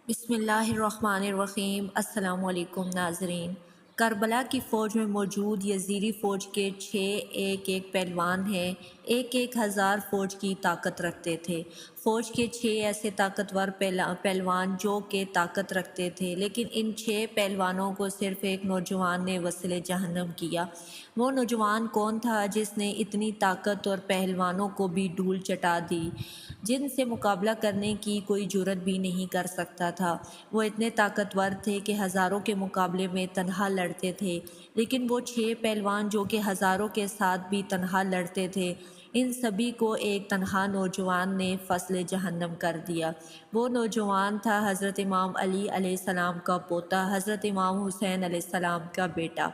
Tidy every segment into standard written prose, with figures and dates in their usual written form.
بسم اللہ الرحمن الرحیم۔ السلام علیکم ناظرین۔ کربلا کی فوج میں موجود یزیدی فوج کے ایک پہلوان ہیں، ایک ہزار فوج کی طاقت رکھتے تھے۔ فوج کے 6 ایسے طاقتور پہلوان جو کہ طاقت رکھتے تھے، لیکن ان 6 پہلوانوں کو صرف ایک نوجوان نے وصل جہنم کیا۔ وہ نوجوان کون تھا جس نے اتنی طاقت اور پہلوانوں کو بھی دھول چٹا دی، جن سے مقابلہ کرنے کی کوئی جرت بھی نہیں کر سکتا تھا؟ وہ اتنے طاقتور تھے کہ ہزاروں کے مقابلے میں تنہا لڑتے تھے، لیکن وہ 6 پہلوان جو کہ ہزاروں کے ساتھ بھی تنہا لڑتے تھے، ان سبھی کو ایک تنہا نوجوان نے فصل جہنم کر دیا۔ وہ نوجوان تھا حضرت امام علی علیہ السلام کا پوتا، حضرت امام حسین علیہ السلام کا بیٹا۔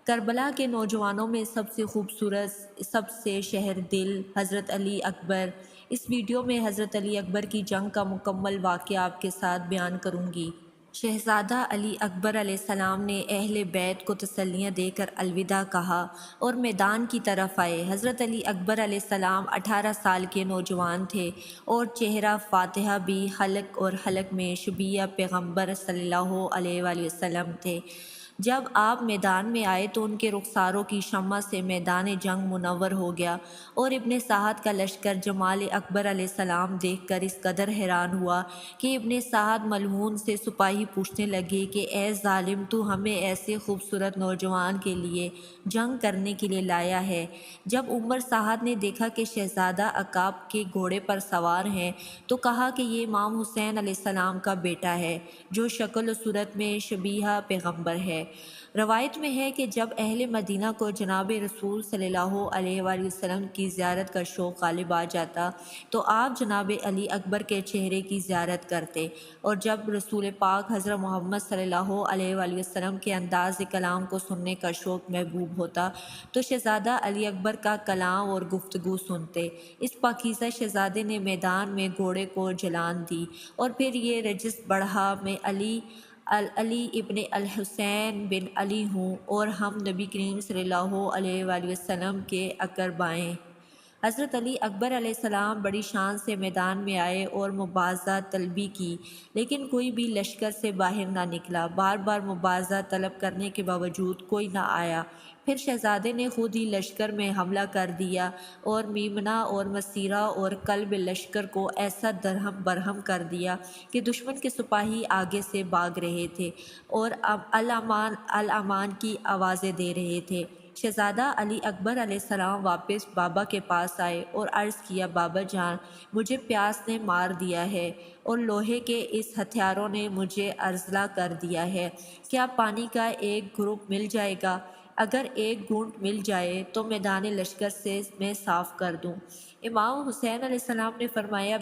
کربلا کے نوجوانوں میں سب سے خوبصورت، سب سے شہر دل حضرت علی اکبر۔ اس ویڈیو میں حضرت علی اکبر کی جنگ کا مکمل واقعہ آپ کے ساتھ بیان کروں گی۔ شہزادہ علی اکبر علیہ السلام نے اہل بیت کو تسلیاں دے کر الوداع کہا اور میدان کی طرف آئے۔ حضرت علی اکبر علیہ السلام 18 سال کے نوجوان تھے اور چہرہ فاتحہ بھی حلق اور حلق میں شبیہ پیغمبر صلی اللہ علیہ وآلہ وسلم تھے۔ جب آپ میدان میں آئے تو ان کے رخساروں کی شمع سے میدان جنگ منور ہو گیا، اور ابن سعد کا لشکر جمال اکبر علیہ السلام دیکھ کر اس قدر حیران ہوا کہ ابن سعد ملعون سے سپاہی پوچھنے لگے کہ اے ظالم، تو ہمیں ایسے خوبصورت نوجوان کے لیے جنگ کرنے کے لیے لایا ہے؟ جب عمر سعد نے دیکھا کہ شہزادہ عقاب کے گھوڑے پر سوار ہیں تو کہا کہ یہ امام حسین علیہ السلام کا بیٹا ہے، جو شکل و صورت میں شبیہ پیغمبر ہے۔ روایت میں ہے کہ جب اہل مدینہ کو جناب رسول صلی اللہ علیہ وآلہ وسلم کی زیارت کا شوق غالب آ جاتا تو آپ جناب علی اکبر کے چہرے کی زیارت کرتے، اور جب رسول پاک حضرت محمد صلی اللہ علیہ وآلہ وسلم کے انداز کلام کو سننے کا شوق محبوب ہوتا تو شہزادہ علی اکبر کا کلام اور گفتگو سنتے۔ اس پاکیزہ شہزادے نے میدان میں گھوڑے کو جلان دی، اور پھر یہ رجس بڑھا، میں علی ابن الحسین بن علی ہوں اور ہم نبی کریم صلی اللہ علیہ وآلہ وسلم کے اقربائیں۔ حضرت علی اکبر علیہ السلام بڑی شان سے میدان میں آئے اور مبارزہ طلبی کی، لیکن کوئی بھی لشکر سے باہر نہ نکلا۔ بار بار مبارزہ طلب کرنے کے باوجود کوئی نہ آیا۔ پھر شہزادے نے خود ہی لشکر میں حملہ کر دیا اور میمنہ اور مسیرہ اور قلب لشکر کو ایسا درہم برہم کر دیا کہ دشمن کے سپاہی آگے سے بھاگ رہے تھے اور الامان الامان کی آوازیں دے رہے تھے۔ شہزادہ علی اکبر علیہ السلام واپس بابا کے پاس آئے اور عرض کیا، بابا جان، مجھے پیاس نے مار دیا ہے اور لوہے کے اس ہتھیاروں نے مجھے ارزلا کر دیا ہے۔ کیا پانی کا ایک گھونٹ مل جائے گا؟ اگر ایک گھونٹ مل جائے تو میدان لشکر سے میں صاف کر دوں۔ امام حسین علیہ السلام نے فرمایا،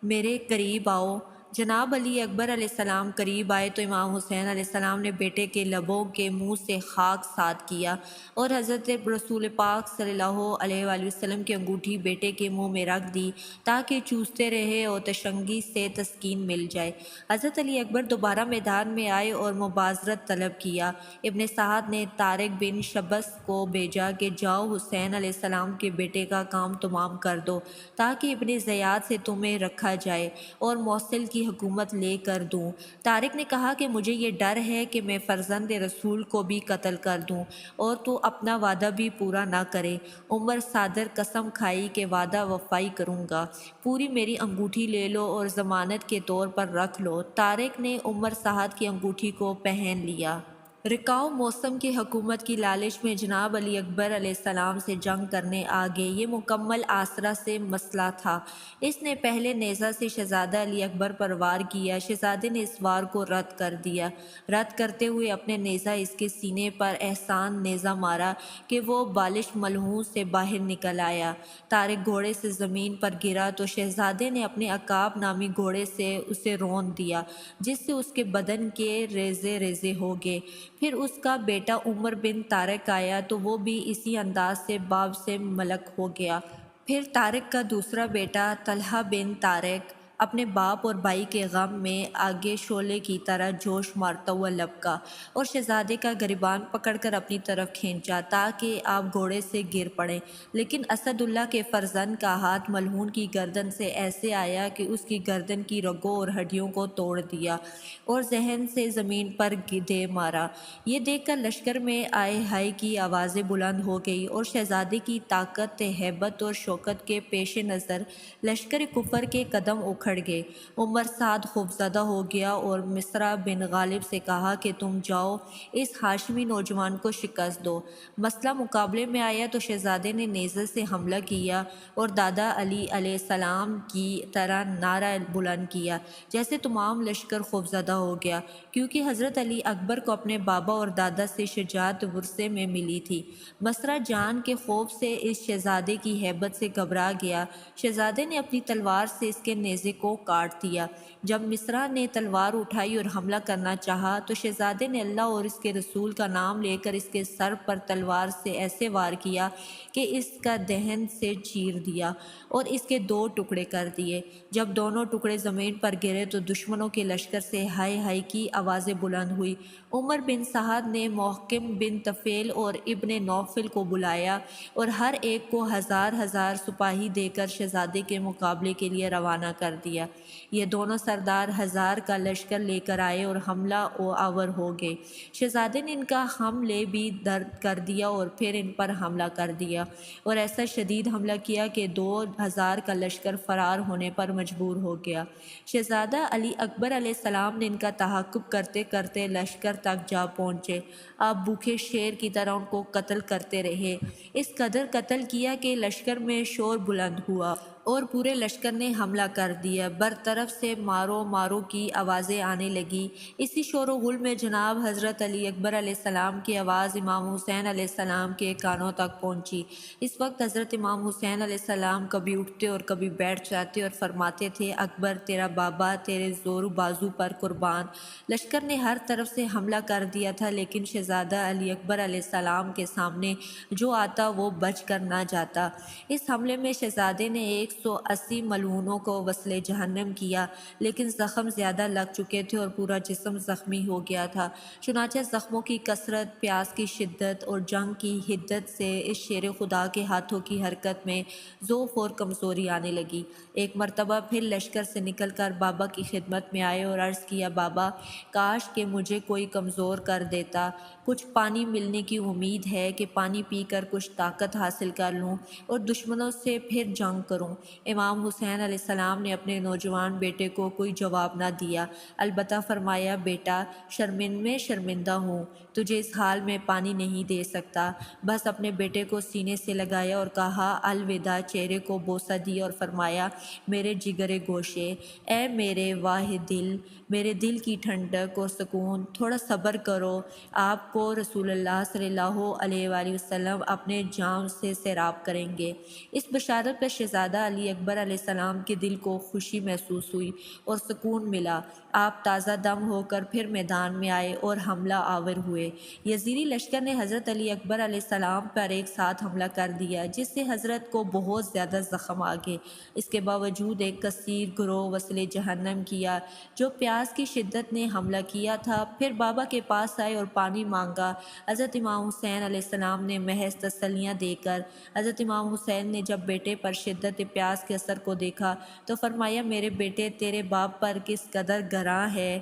میرے قریب آؤ۔ جناب علی اکبر علیہ السلام قریب آئے تو امام حسین علیہ السلام نے بیٹے کے لبوں کے منہ سے خاک ساتھ کیا اور حضرت رسول پاک صلی اللہ علیہ وآلہ وسلم کی انگوٹھی بیٹے کے منہ میں رکھ دی تاکہ چوستے رہے اور تشنگی سے تسکین مل جائے۔ حضرت علی اکبر دوبارہ میدان میں آئے اور مبارزت طلب کیا۔ ابن سعد نے طارق بن شبس کو بھیجا کہ جاؤ حسین علیہ السلام کے بیٹے کا کام تمام کر دو تاکہ ابن زیاد سے تمہیں رکھا جائے اور موصل کی حکومت لے کر دوں۔ طارق نے کہا کہ مجھے یہ ڈر ہے کہ میں فرزند رسول کو بھی قتل کر دوں اور تو اپنا وعدہ بھی پورا نہ کرے۔ عمر صادر قسم کھائی کہ وعدہ وفائی کروں گا، پوری میری انگوٹھی لے لو اور ضمانت کے طور پر رکھ لو۔ طارق نے عمر صاحب کی انگوٹھی کو پہن لیا۔ رکاؤ موسم کی حکومت کی لالچ میں جناب علی اکبر علیہ السلام سے جنگ کرنے آگے۔ یہ مکمل آسرا سے مسئلہ تھا۔ اس نے پہلے نیزہ سے شہزادہ علی اکبر پر وار کیا۔ شہزادے نے اس وار کو رد کر دیا۔ رد کرتے ہوئے اپنے نیزہ اس کے سینے پر احسان نیزہ مارا کہ وہ بالش ملعون سے باہر نکل آیا۔ طارق گھوڑے سے زمین پر گرا تو شہزادے نے اپنے عقاب نامی گھوڑے سے اسے رون دیا، جس سے اس کے بدن کے ریزے ریزے ہو گئے۔ پھر اس کا بیٹا عمر بن طارق آیا تو وہ بھی اسی انداز سے باب سے ملک ہو گیا۔ پھر طارق کا دوسرا بیٹا طلحہ بن طارق اپنے باپ اور بھائی کے غم میں آگے شعلے کی طرح جوش مارتا ہوا لپکا اور شہزادے کا گریبان پکڑ کر اپنی طرف کھینچا تاکہ آپ گھوڑے سے گر پڑیں، لیکن اسد اللہ کے فرزند کا ہاتھ ملعون کی گردن سے ایسے آیا کہ اس کی گردن کی رگوں اور ہڈیوں کو توڑ دیا اور ذہن سے زمین پر دے مارا۔ یہ دیکھ کر لشکر میں آئے ہائے کی آوازیں بلند ہو گئی اور شہزادے کی طاقت، ہیبت اور شوکت کے پیش نظر لشکر کفر کے قدم اکھڑ گئے۔ عمر سعد خوفزدہ ہو گیا اور مصرع بن غالب سے کہا کہ تم جاؤ اس ہاشمی نوجوان کو شکست دو۔ مسئلہ مقابلے میں آیا تو شہزادے نے نیزے سے حملہ کیا اور دادا علی علیہ السلام کی طرح نعرہ بلند کیا، جیسے تمام لشکر خوفزدہ ہو گیا، کیونکہ حضرت علی اکبر کو اپنے بابا اور دادا سے شجاعت ورثے میں ملی تھی۔ مسرع جان کے خوف سے اس شہزادے کی ہیبت سے گھبرا گیا۔ شہزادے نے اپنی تلوار سے اس کے نیزے کو کاٹ دیا۔ جب مسرع نے تلوار اٹھائی اور حملہ کرنا چاہا تو شہزادے نے اللہ اور اس کے رسول کا نام لے کر اس کے سر پر تلوار سے ایسے وار کیا کہ اس کا دہن سے چیر دیا اور اس کے دو ٹکڑے کر دیے۔ جب دونوں ٹکڑے زمین پر گرے تو دشمنوں کے لشکر سے ہائے ہائے کی آوازیں بلند ہوئی۔ عمر بن سعد نے محکم بن طفیل اور ابن نوفل کو بلایا اور ہر ایک کو ہزار ہزار سپاہی دے کر شہزادے کے مقابلے کے لیے روانہ کر دیا۔ یہ دونوں سردار ہزار کا لشکر لے کر آئے اور حملہ آور ہو گئے۔ شہزادے نے ان کا حملے بھی درد کر دیا اور پھر ان پر حملہ کر دیا اور ایسا شدید حملہ کیا کہ 2000 کا لشکر فرار ہونے پر مجبور ہو گیا۔ شہزادہ علی اکبر علیہ السلام نے ان کا تعاقب کرتے کرتے لشکر تک جا پہنچے۔ آپ بھوکے شیر کی طرح ان کو قتل کرتے رہے۔ اس قدر قتل کیا کہ لشکر میں شور بلند ہوا اور پورے لشکر نے حملہ کر دیا۔ برطرف سے مارو مارو کی آوازیں آنے لگیں۔ اسی شور و غل میں جناب حضرت علی اکبر علیہ السلام کی آواز امام حسین علیہ السلام کے کانوں تک پہنچی۔ اس وقت حضرت امام حسین علیہ السلام کبھی اٹھتے اور کبھی بیٹھ جاتے اور فرماتے تھے، اکبر تیرا بابا تیرے زور بازو پر قربان۔ لشکر نے ہر طرف سے حملہ کر دیا تھا، لیکن شہزادہ علی اکبر علیہ السلام کے سامنے جو آتا وہ بچ کر نہ جاتا۔ اس حملے میں شہزادے نے 180 ملعونوں کو وصل جہنم کیا، لیکن زخم زیادہ لگ چکے تھے اور پورا جسم زخمی ہو گیا تھا۔ چنانچہ زخموں کی کثرت، پیاس کی شدت اور جنگ کی حدت سے اس شیر خدا کے ہاتھوں کی حرکت میں ضعف اور کمزوری آنے لگی۔ ایک مرتبہ پھر لشکر سے نکل کر بابا کی خدمت میں آئے اور عرض کیا، بابا کاش کہ مجھے کوئی کمزور کر دیتا، کچھ پانی ملنے کی امید ہے کہ پانی پی کر کچھ طاقت حاصل کر لوں اور دشمنوں سے پھر جنگ کروں۔ امام حسین علیہ السلام نے اپنے نوجوان بیٹے کو کوئی جواب نہ دیا، البتہ فرمایا، بیٹا میں شرمندہ ہوں، تجھے اس حال میں پانی نہیں دے سکتا۔ بس اپنے بیٹے کو سینے سے لگایا اور کہا الوداع، چہرے کو بوسہ دیا اور فرمایا، میرے جگر گوشے، اے میرے واحد دل، میرے دل کی ٹھنڈک اور سکون، تھوڑا صبر کرو، آپ کو رسول اللہ صلی اللہ علیہ وآلہ وسلم اپنے جام سے سیراب کریں گے۔ اس بشارت پر شہزادہ علی اکبر علیہ السلام کے دل کو خوشی محسوس ہوئی اور سکون ملا۔ آپ تازہ دم ہو کر پھر میدان میں آئے اور حملہ آور ہوئے۔ یزیدی لشکر نے حضرت علی اکبر علیہ السلام پر ایک ساتھ حملہ کر دیا، جس سے حضرت کو بہت زیادہ زخم آگے۔ اس کے باوجود ایک کثیر گروہ وصل جہنم کیا جو پیاس کی شدت نے حملہ کیا تھا، پھر بابا کے پاس آئے اور پانی مانگا۔ حضرت امام حسین علیہ السلام نے محض تسلیاں دے کر، حضرت امام حسین نے جب بیٹے پر شدت پیاس کے اثر کو دیکھا تو فرمایا، میرے بیٹے تیرے باپ پر کس قدر گراں ہے،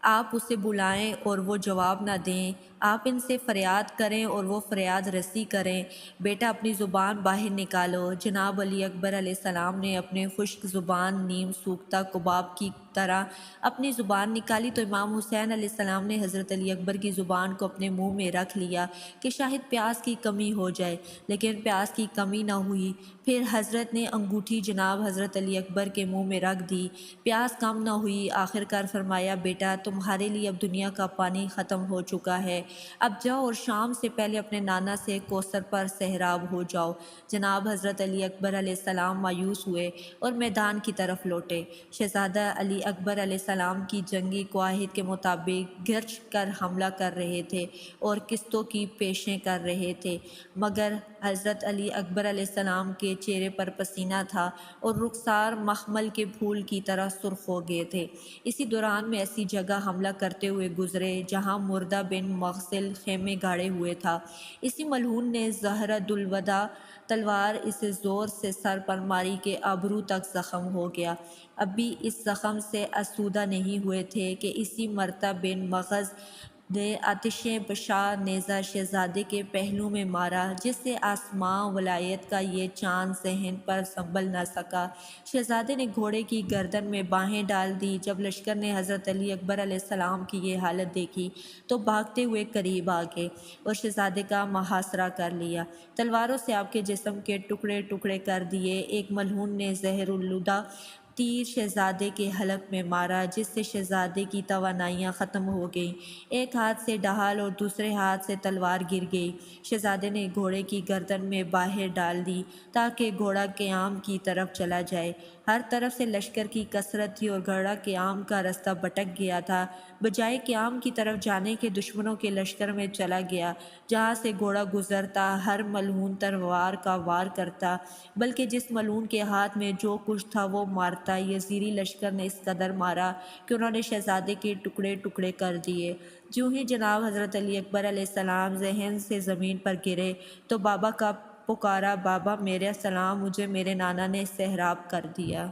آپ اسے بلائیں اور وہ جواب نہ دیں، آپ ان سے فریاد کریں اور وہ فریاد رسی کریں، بیٹا اپنی زبان باہر نکالو۔ جناب علی اکبر علیہ السلام نے اپنے خشک زبان نیم سوختہ کباب کی طرح اپنی زبان نکالی تو امام حسین علیہ السلام نے حضرت علی اکبر کی زبان کو اپنے منہ میں رکھ لیا کہ شاید پیاس کی کمی ہو جائے، لیکن پیاس کی کمی نہ ہوئی۔ پھر حضرت نے انگوٹھی جناب حضرت علی اکبر کے منہ میں رکھ دی، پیاس کم نہ ہوئی۔ آخر کار فرمایا، بیٹا تمہارے لیے اب دنیا کا پانی ختم ہو چکا ہے، اب جاؤ اور شام سے پہلے اپنے نانا سے کوثر پر سیراب ہو جاؤ۔ جناب حضرت علی اکبر علیہ السلام مایوس ہوئے اور میدان کی طرف لوٹے۔ شہزادہ علی اکبر علیہ السلام کی جنگی قواعد کے مطابق گرچ کر حملہ کر رہے تھے اور قسطوں کی پیشیں کر رہے تھے، مگر حضرت علی اکبر علیہ السلام کے چہرے پر پسینہ تھا اور رخسار مخمل کے پھول کی طرح سرخ ہو گئے تھے۔ اسی دوران میں ایسی جگہ حملہ کرتے ہوئے گزرے جہاں مردہ بن مغفل خیمے گاڑے ہوئے تھا۔ اسی ملعون نے زہرۃ الوداع تلوار اسے زور سے سر پر ماری کہ ابرو تک زخم ہو گیا۔ اب بھی اس زخم سے آسودہ نہیں ہوئے تھے کہ اسی مرتع بن مغز نے آتش بشا نیزہ شہزادے کے پہلو میں مارا، جس سے آسماں ولایت کا یہ چاند ذہن پر سنبھل نہ سکا۔ شہزادے نے گھوڑے کی گردن میں باہیں ڈال دی۔ جب لشکر نے حضرت علی اکبر علیہ السلام کی یہ حالت دیکھی تو بھاگتے ہوئے قریب آ گئے اور شہزادے کا محاصرہ کر لیا، تلواروں سے آپ کے جسم کے ٹکڑے ٹکڑے کر دیے۔ ایک ملعون نے زہر الوداع تیر شہزادے کے حلق میں مارا، جس سے شہزادے کی توانائیاں ختم ہو گئیں۔ ایک ہاتھ سے ڈھال اور دوسرے ہاتھ سے تلوار گر گئی۔ شہزادے نے گھوڑے کی گردن میں باہیں ڈال دی تاکہ گھوڑا قیام کی طرف چلا جائے۔ ہر طرف سے لشکر کی کثرت تھی اور گھوڑا قیام کا رستہ بھٹک گیا تھا، بجائے قیام کی طرف جانے کے دشمنوں کے لشکر میں چلا گیا۔ جہاں سے گھوڑا گزرتا ہر ملعون تلوار کا وار کرتا، بلکہ جس ملعون کے ہاتھ میں جو کچھ تھا وہ مارتا۔ یزیدی لشکر نے اس قدر مارا کہ انہوں نے شہزادے کے ٹکڑے ٹکڑے کر دیے۔ جو ہی جناب حضرت علی اکبر علیہ السلام ذہن سے زمین پر گرے تو بابا کا پکارا، بابا میرا سلام، مجھے میرے نانا نے سحراب کر دیا۔